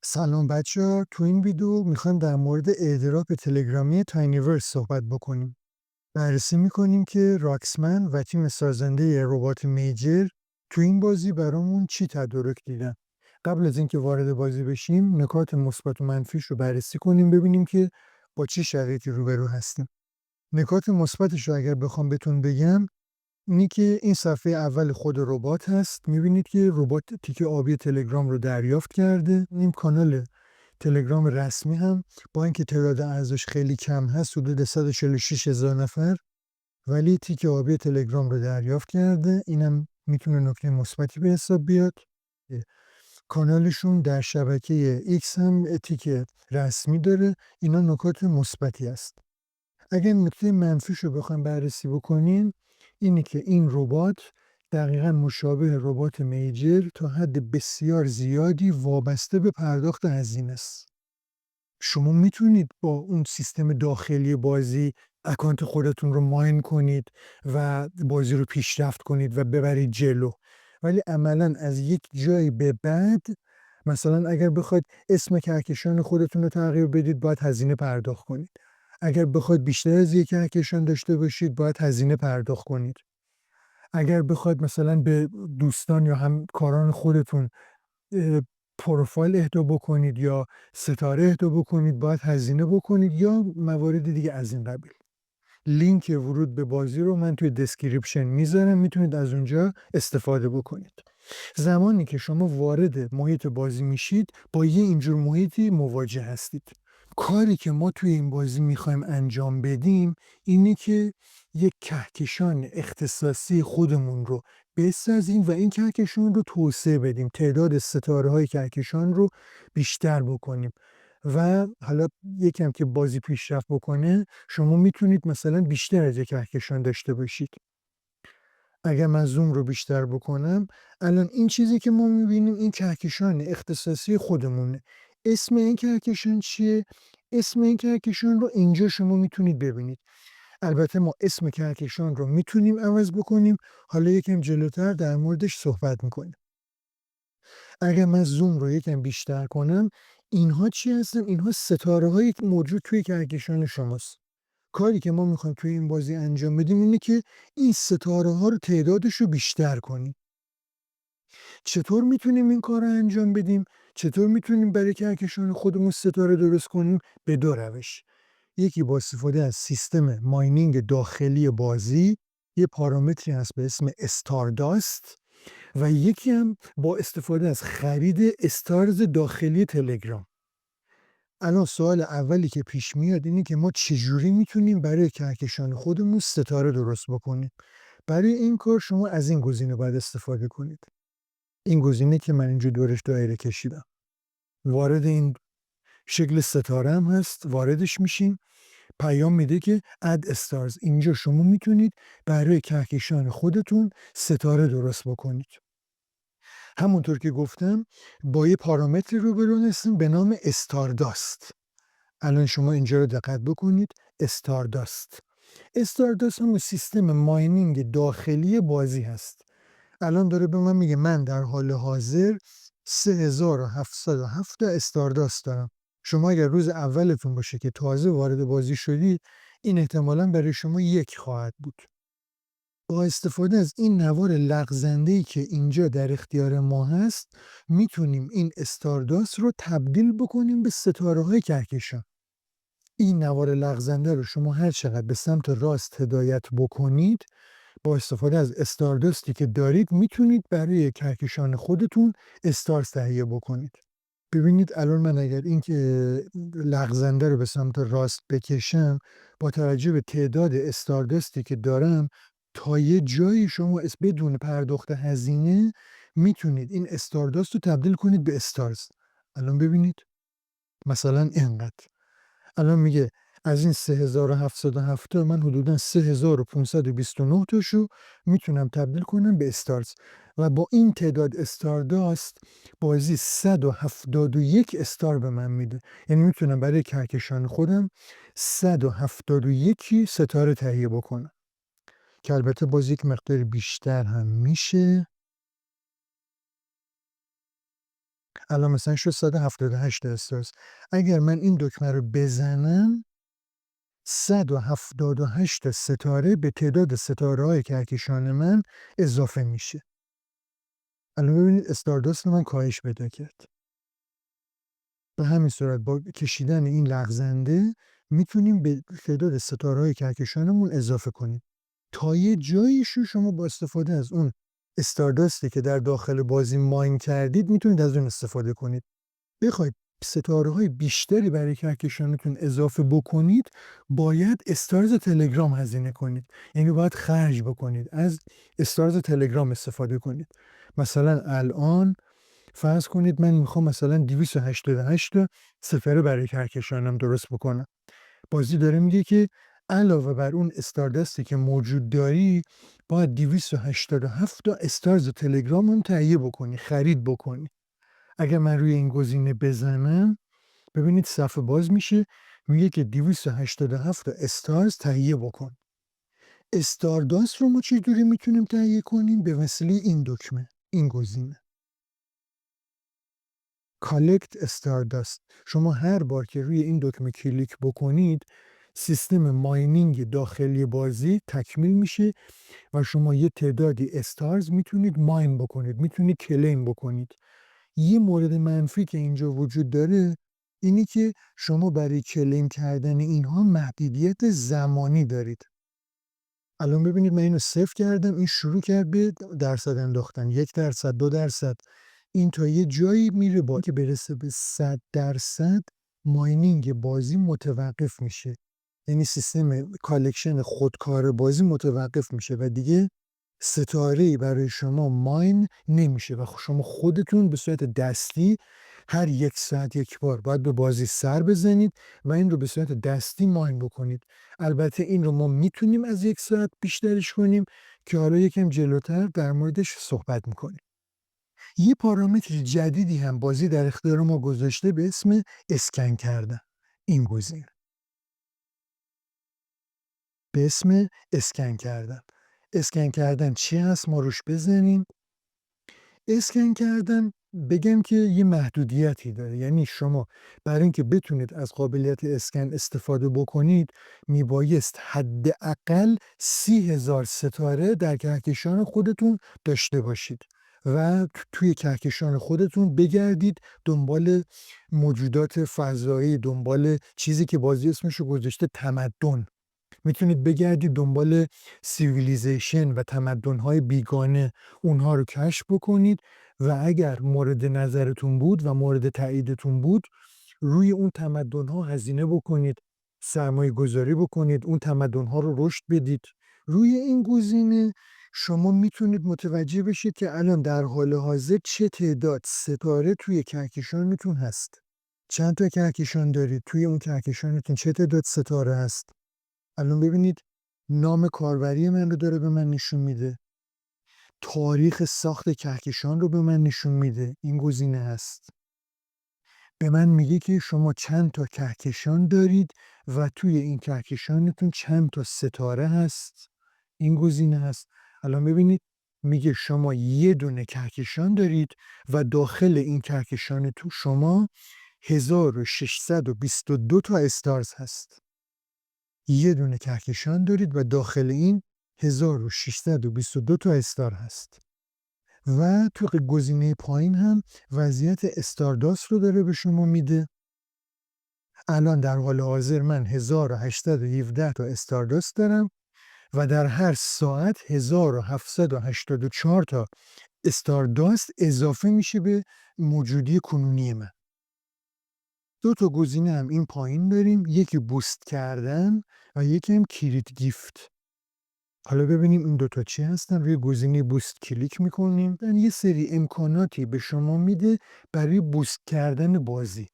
سلام بچه‌ها، تو این ویدیو میخوایم در مورد ایردراپ تلگرامی تاینیورس صحبت بکنیم. بررسی میکنیم که راکسمن و تیم سازنده ربات میجر تو این بازی برامون چی تدارک دیدن. قبل از اینکه وارد بازی بشیم، نکات مثبت و منفیش رو بررسی کنیم ببینیم که با چه شرایطی روبرو هستیم. نکات مثبتش رو اگر بخوام بهتون بگم، اینی که این صفحه اول خود ربات هست. میبینید که ربات تیک آبی تلگرام رو دریافت کرده. این کانال تلگرام رسمی هم با اینکه تعداد اعضاش خیلی کم هست، حدود 146,000 نفر، ولی تیک آبی تلگرام رو دریافت کرده. اینم میتونه نکته مثبتی به حساب بیاد. کانالشون در شبکه ایکس هم تیک رسمی داره. اینا نکات مثبتی است. اگر نکته منفیش رو بخوایم بررسی بکنین، اینه که این ربات دقیقا مشابه ربات میجر تا حد بسیار زیادی وابسته به پرداخت هزینه است. شما میتونید با اون سیستم داخلی بازی اکانت خودتون رو ماین کنید و بازی رو پیشرفت کنید و ببرید جلو، ولی عملا از یک جایی به بعد، مثلا اگر بخواید اسم کهکشان خودتون رو تغییر بدید باید هزینه پرداخت کنید. اگر بخواید بیشتر از یک کهکشان داشته باشید باید هزینه پرداخت کنید. اگر بخواید مثلا به دوستان یا همکاران خودتون پروفایل اهدا بکنید یا ستاره اهدا بکنید باید هزینه بکنید یا موارد دیگه از این قبیل. لینک ورود به بازی رو من توی دسکریپشن میذارم، میتونید از اونجا استفاده بکنید. زمانی که شما وارد محیط بازی میشید با یه اینجور محیطی مواجه هستید. کاری که ما توی این بازی میخوایم انجام بدیم اینه که یک کهکشان اختصاصی خودمون رو بسازیم و این کهکشان رو توسعه بدیم، تعداد ستاره های کهکشان رو بیشتر بکنیم و حالا یکم که بازی پیشرفت بکنه شما میتونید مثلا بیشتر از یک کهکشان داشته باشید. اگر من زوم رو بیشتر بکنم، الان این چیزی که ما میبینیم این کهکشان اختصاصی خودمونه. اسم این کهکشان چیه؟ اسم این کهکشان رو اینجا شما میتونید ببینید. البته ما اسم کهکشان رو میتونیم عوض بکنیم، حالا یکم جلوتر در موردش صحبت میکنیم. اگر من زوم رو یکم بیشتر کنم، اینها چی هستن؟ اینها ستاره های موجود توی کهکشان شماست. کاری که ما میخوایم توی این بازی انجام بدیم اینه که این ستاره ها رو تعدادش رو بیشتر کنیم. چطور میتونیم این کار رو انجام بدیم؟ چطور میتونیم برای کهکشان خودمون ستاره درست کنیم؟ به دو روش. یکی با استفاده از سیستم ماینینگ داخلی بازی، یه پارامتری هست به اسم استارداست، و یکی هم با استفاده از خرید استارز داخلی تلگرام. الان سوال اولی که پیش میاد اینه که ما چجوری میتونیم برای کهکشان خودمون ستاره درست بکنیم. برای این کار شما از این گزینه باید استفاده کنید. این گزینه که من اینجا دورش دایره کشیدم، وارد این شکل ستاره هم هست، واردش میشین، پیام میده که add stars. اینجا شما میتونید برای کهکشان خودتون ستاره درست بکنید. همونطور که گفتم با یه پارامتری روبرو هستیم به نام استارداست. الان شما اینجا رو دقت بکنید، استارداست. استارداست همون سیستم ماینینگ داخلی بازی هست. الان داره به من میگه من در حال حاضر 3707 تا استارداست دارم. شما اگر روز اولتون باشه که تازه وارد بازی شدید، این احتمالاً برای شما یک خواهد بود. با استفاده از این نوار لغزنده‌ای که اینجا در اختیار ما هست، میتونیم این استارداست رو تبدیل بکنیم به ستاره‌های کهکشان. این نوار لغزنده رو شما هر چقدر به سمت راست هدایت بکنید، با استفاده از استارداستی که دارید میتونید برای کهکشان خودتون استارز تهیه بکنید. ببینید الان من اگر این که لغزنده رو به سمت راست بکشم، با توجه به تعداد استارداستی که دارم، تا یه جایی شما بدون پرداخت هزینه میتونید این استارداست رو تبدیل کنید به استارز. الان ببینید مثلا اینقدر. الان میگه از این 3707 تا من حدودا 3529 تاشو میتونم تبدیل کنم به استارز و با این تعداد استارداست بازی 171 استار به من میده. یعنی میتونم برای کهکشان خودم 171 ستاره تهیه بکنم که البته باز یک مقدار بیشتر هم میشه. الان مثلا شد 178 استارز. اگر من این دکمه رو بزنم 178 ستاره به تعداد ستاره‌های کهکشان من اضافه میشه. الان ببینید استارداست من کاهش پیدا کرد. به همین صورت با کشیدن این لغزنده میتونیم به تعداد ستاره‌های کهکشانمون اضافه کنیم. تا یه جاییش رو شما با استفاده از اون استارداستی که در داخل بازی ماین کردید میتونید از اون استفاده کنید. بخواید ستاره‌های بیشتری برای کهکشانتون اضافه بکنید، باید استارز تلگرام هزینه کنید. یعنی باید خرج بکنید، از استارز تلگرام استفاده کنید. مثلا الان فرض کنید من میخوام مثلا 288 تا ستاره برای کهکشانم درست بکنم. بازی داره میگه که علاوه بر اون استاردستی که موجود داری، باید 287 تا استارز تلگرام هم تهیه بکنی، خرید بکنی. اگر من روی این گزینه بزنم، ببینید صفحه باز میشه، میگه که 287 تا استارز تهیه بکن. استارداست رو ما چجوری میتونیم تهیه کنیم؟ به وسیله این دکمه، این گزینه Collect Stardust. شما هر بار که روی این دکمه کلیک بکنید، سیستم ماینینگ داخلی بازی تکمیل میشه و شما یه تعدادی استارز میتونید ماین بکنید، میتونید کلیم بکنید. یه مورد منفی که اینجا وجود داره اینی که شما برای کلیم کردن اینها محدودیت زمانی دارید. الان ببینید من اینو صفر کردم، این شروع کرد به درصد انداختن، 1%، 2%. این تا یه جایی میره، با که برسه به 100% ماینینگ بازی متوقف میشه. یعنی سیستم کالکشن خودکار بازی متوقف میشه و دیگه ستاره‌ای برای شما ماین نمیشه و شما خودتون به صورت دستی هر 1 ساعت یک بار باید به بازی سر بزنید و این رو به صورت دستی ماین بکنید. البته این رو ما میتونیم از 1 ساعت بیشترش کنیم که حالا یکم جلوتر در موردش صحبت میکنیم. یه پارامتر جدیدی هم بازی در اختیار ما گذاشته به اسم اسکن کردن. این گزینه به اسم اسکن کردن. اسکن کردن چی هست؟ ما روش بزنیم. اسکن کردن بگم که یه محدودیتی داره. یعنی شما برای اینکه بتونید از قابلیت اسکن استفاده بکنید، میبایست حداقل 30,000 ستاره در کهکشان خودتون داشته باشید و توی کهکشان خودتون بگردید دنبال موجودات فضایی، دنبال چیزی که بازی اسمشو گذاشته تمدن. میتونید بگردید دنبال سیویلیزیشن و تمدن‌های بیگانه، اونها رو کشف بکنید و اگر مورد نظرتون بود و مورد تاییدتون بود، روی اون تمدن‌ها هزینه بکنید، سرمایه گذاری بکنید، اون تمدن‌ها رو رشد بدید. روی این گزینه شما میتونید متوجه بشید که الان در حال حاضر چه تعداد ستاره توی کهکشانتون هست. چند تا کهکشان دارید، توی اون کهکشانتون چه تعداد ستاره هست. الان ببینید نام کاربری من رو داره به من نشون میده. تاریخ ساخت کهکشان رو به من نشون میده. این گزینه هست. به من میگه که شما چند تا کهکشان دارید و توی این کهکشانتون چند تا ستاره هست. این گزینه هست. الان ببینید میگه شما یه دونه کهکشان دارید و داخل این کهکشانتون شما 1622 تا استارز هست. یه دونه کهکشان دارید و داخل این 1622 تا استار هست. و تو گزینه پایین هم وضعیت استارداست رو داره به شما میده. الان در حال حاضر من 1817 تا استارداست دارم و در هر ساعت 1784 تا استارداست اضافه میشه به موجودی کنونی من. 2 تا گزینه هم این پایین داریم، یکی بوست کردن و یکی هم کریت گیفت. حالا ببینیم این 2 تا چی هستن. روی گزینه بوست کلیک میکنیم. یه سری امکاناتی به شما میده برای بوست کردن بازی.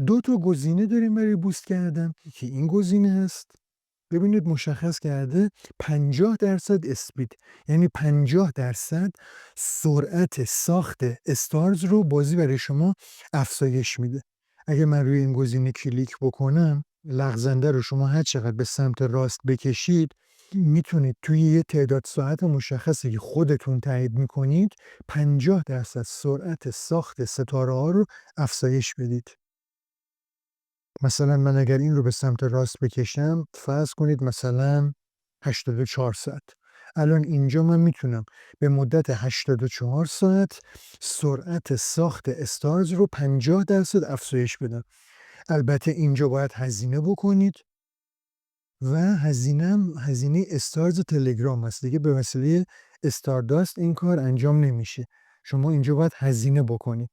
2 تا گزینه داریم برای بوست کردن که این گزینه هست. ببینید مشخص کرده 50% اسپید، یعنی 50% سرعت ساخت استارز رو بازی برای شما افزایش میده. اگه من روی این گزینه کلیک بکنم، لغزنده رو شما هر چقدر به سمت راست بکشید، میتونید توی یه تعداد ساعت مشخصی که خودتون تایید میکنید 50% سرعت ساخت ستاره ها رو افزایش بدید. مثلا من اگر این رو به سمت راست بکشم فرض کنید مثلا 84 ساعت. الان اینجا من میتونم به مدت 84 ساعت سرعت ساخت استارز رو 50% افزایش بدم. البته اینجا باید هزینه بکنید و هزینه استارز تلگرام هست دیگه، به وسیله استارداست این کار انجام نمیشه. شما اینجا باید هزینه بکنید.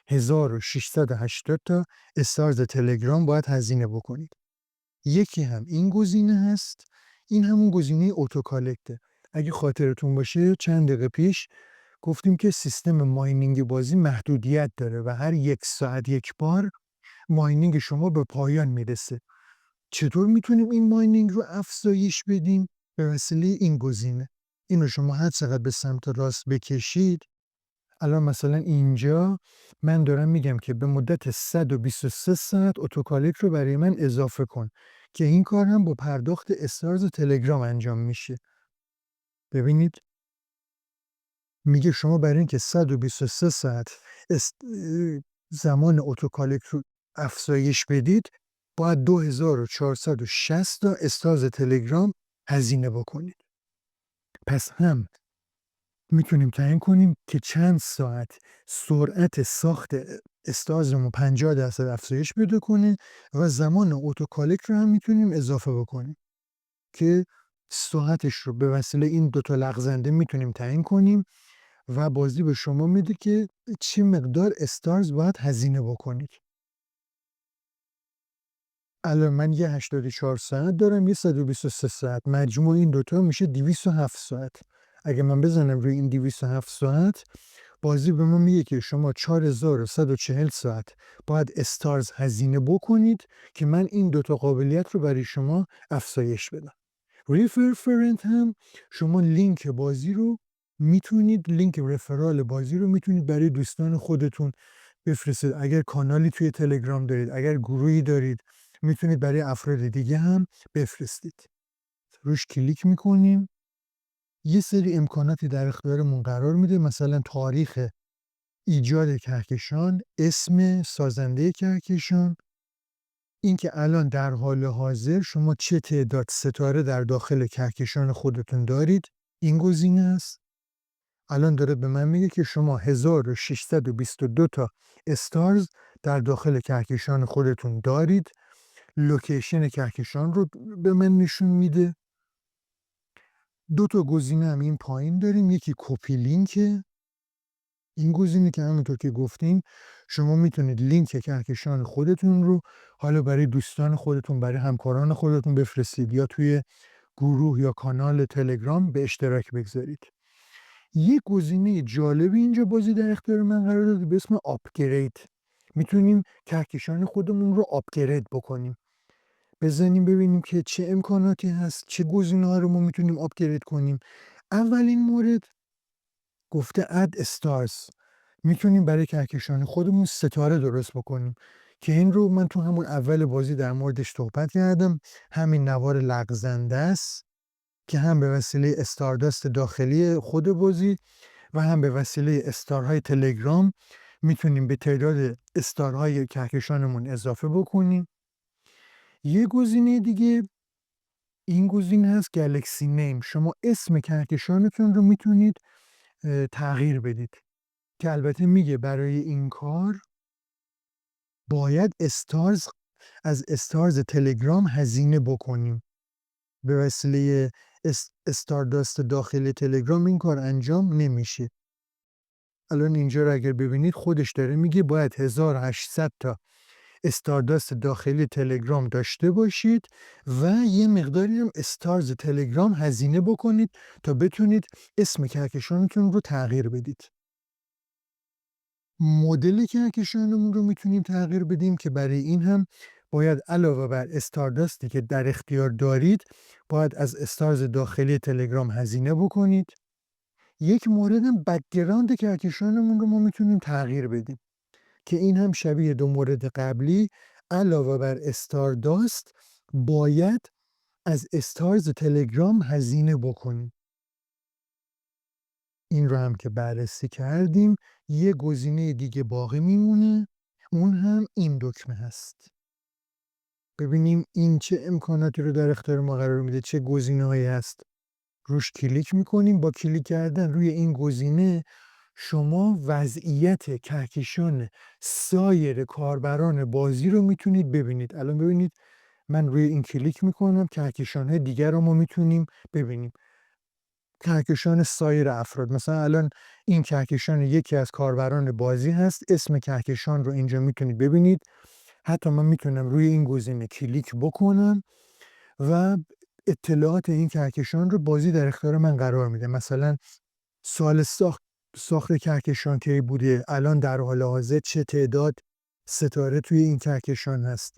1680 تا استارز تلگرام باید هزینه بکنید. یکی هم این گزینه هست، این همون گزینه اتوکالکته. اگه خاطرتون باشه چند دقیقه پیش گفتیم که سیستم ماینینگ بازی محدودیت داره و هر 1 ساعت یک بار ماینینگ شما به پایان میرسه. چطور میتونیم این ماینینگ رو افزایش بدیم؟ به وسیله این گزینه. این رو شما هر چقدر به سمت راست بکشید، الان مثلا اینجا من دارم میگم که به مدت 123 ساعت اتوکالک رو برای من اضافه کن که این کار هم با پرداخت استارز تلگرام انجام میشه. ببینید میگه شما برای اینکه 123 ساعت زمان اتوکالک رو افزایش بدید باید 2460 تا استارز تلگرام هزینه بکنید. پس هم میتونیم تعیین کنیم که چند ساعت سرعت ساخت استارزمون 50% افزایش پیدا کنه و زمان اتوکالک رو هم میتونیم اضافه بکنیم که ساعتش رو به وسیله این دوتا لغزنده میتونیم تعیین کنیم و بازی به شما میده که چه مقدار استارز باید هزینه بکنید. الان من یه 84 ساعت دارم، یه 123 ساعت، مجموع این دوتا میشه 207 ساعت. اگه من بزنم روی این 207 ساعت، بازی به ما میگه که شما 4140 ساعت باید استارز هزینه بکنید که من این دوتا قابلیت رو برای شما افزایش بدم. ریفرنت هم شما لینک بازی رو میتونید، لینک رفرال بازی رو میتونید برای دوستان خودتون بفرستید. اگر کانالی توی تلگرام دارید، اگر گروهی دارید، میتونید برای افراد دیگه هم بفرستید. روش کلیک میکنیم، یه سری امکاناتی در اختیارمون قرار میده، مثلا تاریخ ایجاد کهکشان، اسم سازنده کهکشان، اینکه الان در حال حاضر شما چه تعداد ستاره در داخل کهکشان خودتون دارید، این گزینه است. الان داره به من میگه که شما 1622 تا استارز در داخل کهکشان خودتون دارید. لوکیشن کهکشان رو به من نشون میده. دو تا گزینه هم این پایین داریم، یکی کپی لینکه. این گزینه که همونطور که گفتیم شما میتونید لینک کهکشان خودتون رو حالا برای دوستان خودتون، برای همکاران خودتون بفرستید یا توی گروه یا کانال تلگرام به اشتراک بگذارید. یک گزینه جالبی اینجا بازی در اختیار من قرار داده به اسم آپگرید. میتونیم کهکشان خودمون رو آپگرید بکنیم. بزنیم ببینیم که چه امکاناتی هست، چه گزینه‌ها رو ما میتونیم آپگرید کنیم. اولین مورد گفته اد استارز. میتونیم برای کهکشان خودمون ستاره درست بکنیم که این رو من تو همون اول بازی در موردش صحبت کردم. همین نوار لغزنده است که هم به وسیله استارداست داخلی خود بازی و هم به وسیله استارهای تلگرام میتونیم به تعداد استارهای کهکشانمون اضافه بکنیم. یه گزینه دیگه این گزینه هست گلکسی نیم. شما اسم کهکشانتون رو میتونید تغییر بدید که البته میگه برای این کار باید از استارز تلگرام هزینه بکنیم. به وسیله استارداست داخل تلگرام این کار انجام نمیشه. الان اینجا رو اگر ببینید خودش داره میگه باید 1800 تا استارداست داخلی تلگرام داشته باشید و یه مقداری هم استارز تلگرام هزینه بکنید تا بتونید اسم کهکشانتون رو تغییر بدید. مدل کهکشانمون رو میتونیم تغییر بدیم که برای این هم باید علاوه بر استارداستی که در اختیار دارید باید از استارز داخلی تلگرام هزینه بکنید. یک مورد هم بک‌گراند کهکشانمون رو ما میتونیم تغییر بدیم که این هم شبیه دو مورد قبلی علاوه بر استارداست باید از استارز تلگرام هزینه بکنیم. این رو هم که بررسی کردیم، یه گزینه دیگه باقی میمونه، اون هم این دکمه هست. ببینیم این چه امکاناتی رو در اختیار ما قرار میده، چه گزینه‌هایی هست. روش کلیک میکنیم. با کلیک کردن روی این گزینه شما وضعیت کهکشان سایر کاربران بازی رو میتونید ببینید. الان ببینید من روی این کلیک میکنم، کهکشان‌های دیگر رو ما میتونیم ببینیم. کهکشان سایر افراد، مثلا الان این کهکشان یکی از کاربران بازی هست، اسم کهکشان رو اینجا میتونید ببینید. حتی من میتونم روی این گزینه کلیک بکنم و اطلاعات این کهکشان رو بازی در اختیار من قرار میده. مثلا سال ساخت کهکشان کی بوده، الان در حال حاضر چه تعداد ستاره توی این کهکشان هست.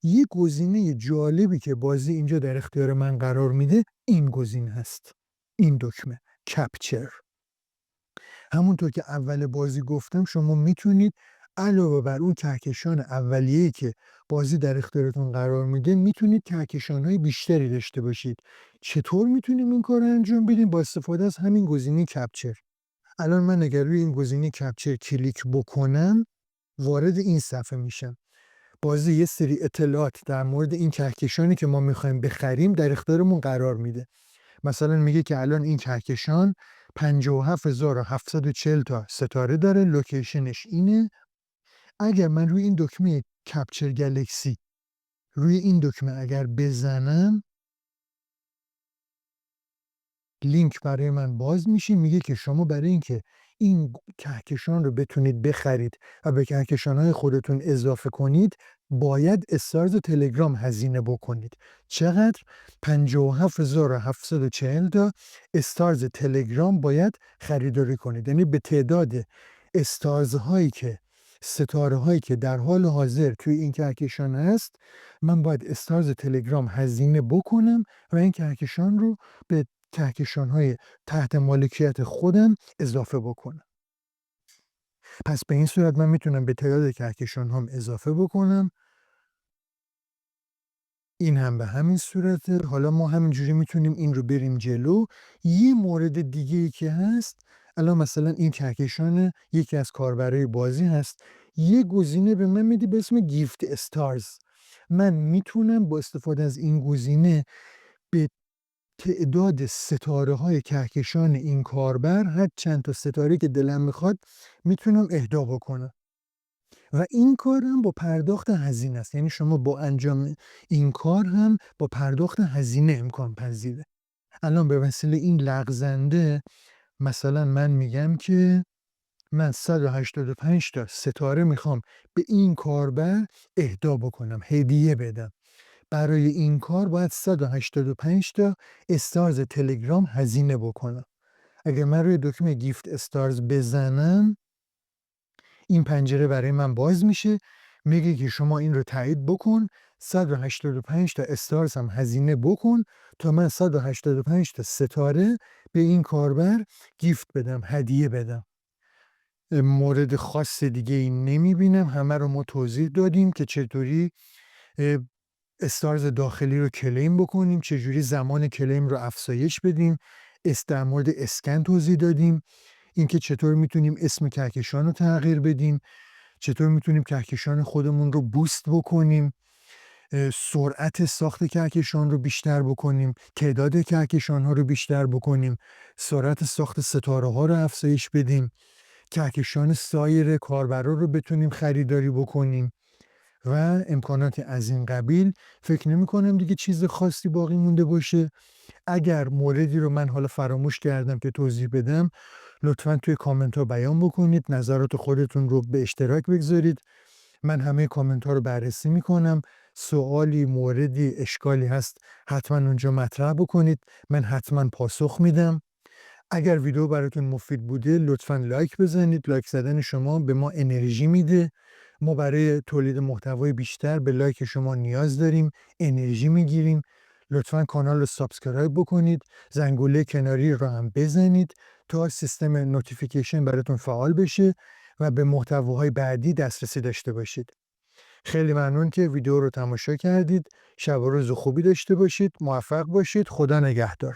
یه گزینه جالبی که بازی اینجا در اختیار من قرار میده این گزینه هست، این دکمه کپچر. همونطور که اول بازی گفتم شما میتونید علاوه بر اون کهکشان اولیه‌ای که بازی در اختیارتون قرار میده، میتونید کهکشان‌های بیشتری داشته باشید. چطور میتونیم این کار رو انجام بدیم؟ با استفاده از همین گزینه کپچر. الان من اگر روی این گزینه کپچر کلیک بکنم وارد این صفحه میشم. بازی یه سری اطلاعات در مورد این کهکشانی که ما میخوایم بخریم در اختیارمون قرار میده. مثلا میگه که الان این کهکشان 57740 تا ستاره داره، لوکیشنش اینه. اگر من روی این دکمه کپچر گلکسی روی این دکمه اگر بزنم، لینک برای من باز میشه. میگه که شما برای اینکه این کهکشان رو بتونید بخرید و به کهکشان‌های خودتون اضافه کنید، باید استارز تلگرام هزینه بکنید. چقدر؟ 57740 تا استارز تلگرام باید خریداری کنید. یعنی به تعداد استارز هایی که ستاره هایی که در حال حاضر توی این کهکشان هست، من باید استارز تلگرام هزینه بکنم و این کهکشان رو به کهکشان‌های تحت مالکیت خودم اضافه بکنم. پس به این صورت من میتونم به تعداد کهکشان‌هام اضافه بکنم. این هم به همین صورته. حالا ما همینجوری میتونیم این رو بریم جلو. یه مورد دیگه‌ای که هست، الان مثلا این کهکشان یکی از کاربرای بازی هست، یه گزینه به من میده به اسم گیفت استارز. من میتونم با استفاده از این گزینه به تعداد ستاره‌های کهکشان این کاربر، هر چند تا ستاره که دلم میخواد میتونم اهدا بکنم و این کار هم با پرداخت هزینه است. یعنی شما با انجام این کار هم با پرداخت هزینه امکان پذیره. الان به وسیله این لغزنده مثلا من میگم که من 185 تا ستاره میخوام به این کاربر اهدا بکنم، هدیه بدم. برای این کار باید 185 تا استارز تلگرام هزینه بکنم. اگر من روی دکمه گیفت استارز بزنم، این پنجره برای من باز میشه، میگه که شما این رو تایید بکن، 185 تا استارز هم هزینه بکن تا من 185 تا ستاره به این کاربر گیفت بدم، هدیه بدم. مورد خاص دیگه این نمیبینم، همه رو ما توضیح دادیم که چطوری استارز داخلی رو کلیم بکنیم، چجوری زمان کلیم رو افزایش بدیم، در مورد اسکن توضیح دادیم، اینکه چطور میتونیم اسم کهکشان رو تغییر بدیم، چطور میتونیم کهکشان خودمون رو بوست بکنیم، سرعت ساخت کهکشان رو بیشتر بکنیم، تعداد کهکشان ها رو بیشتر بکنیم، سرعت ساخت ستاره ها رو افزایش بدیم، کهکشان سایر کاربرا رو بتونیم خریداری بکنیم و امکانات از این قبیل. فکر نمی کنم دیگه چیز خاصی باقی مونده باشه. اگر موردی رو من حالا فراموش کردم که توضیح بدم، لطفاً توی کامنت ها بیان بکنید، نظرات خودتون رو به اشتراک بگذارید. من همه کامنت ها رو بررسی میکنم. سوالی، موردی، اشکالی هست حتما اونجا مطرح بکنید، من حتما پاسخ میدم. اگر ویدیو براتون مفید بوده لطفاً لایک بزنید. لایک زدن شما به ما انرژی میده. ما برای تولید محتوای بیشتر به لایک شما نیاز داریم، انرژی میگیریم. لطفاً کانال رو سابسکرایب بکنید، زنگوله کناری رو هم بزنید تا سیستم نوتیفیکیشن براتون فعال بشه و به محتواهای بعدی دسترسی داشته باشید. خیلی ممنون که ویدیو رو تماشا کردید. شب و روز خوبی داشته باشید. موفق باشید. خدا نگهدار.